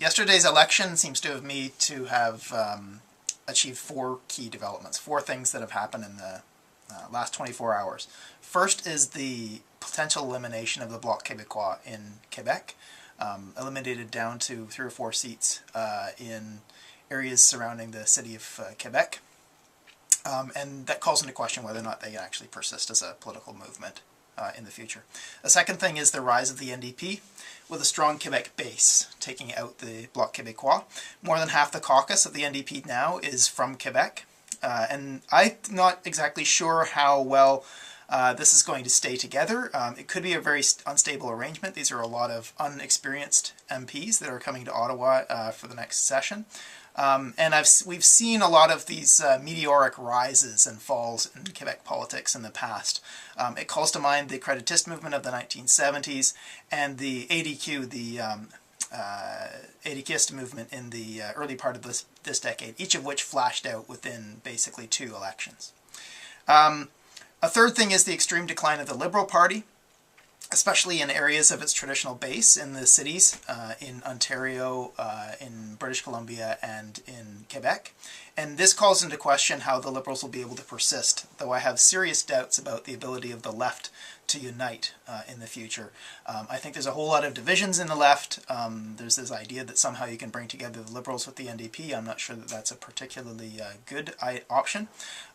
Yesterday's election seems to have achieved four key developments, four things that have happened in the last 24 hours. First is the potential elimination of the Bloc Québécois in Quebec, eliminated down to 3 or 4 seats in areas surrounding the city of Quebec. And that calls into question whether or not they can actually persist as a political movement in the future. The second thing is the rise of the NDP, with a strong Quebec base, taking out the Bloc Québécois. More than half the caucus of the NDP now is from Quebec, and I'm not exactly sure how well this is going to stay together. It could be a very unstable arrangement. These are a lot of unexperienced MPs that are coming to Ottawa for the next session. And we've seen a lot of these meteoric rises and falls in Quebec politics in the past. It calls to mind the creditist movement of the 1970s and the ADQ, the ADQist movement in the early part of this decade, each of which flashed out within basically 2 elections. A third thing is the extreme decline of the Liberal Party, especially in areas of its traditional base in the cities, in Ontario, in British Columbia, and in Quebec. And this calls into question how the Liberals will be able to persist, though I have serious doubts about the ability of the left to unite in the future. I think there's a whole lot of divisions in the left. There's this idea that somehow you can bring together the Liberals with the NDP. I'm not sure that that's a particularly good option.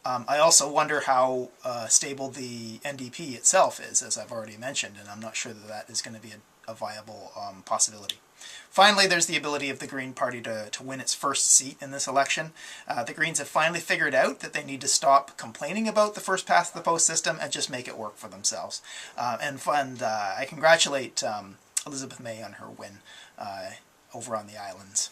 I also wonder how stable the NDP itself is, as I've already mentioned, and I'm not sure that that is going to be a viable possibility. Finally, there's the ability of the Green Party to win its first seat in this election. The Greens have finally figured out that they need to stop complaining about the first past the post system and just make it work for themselves. I congratulate Elizabeth May on her win over on the islands.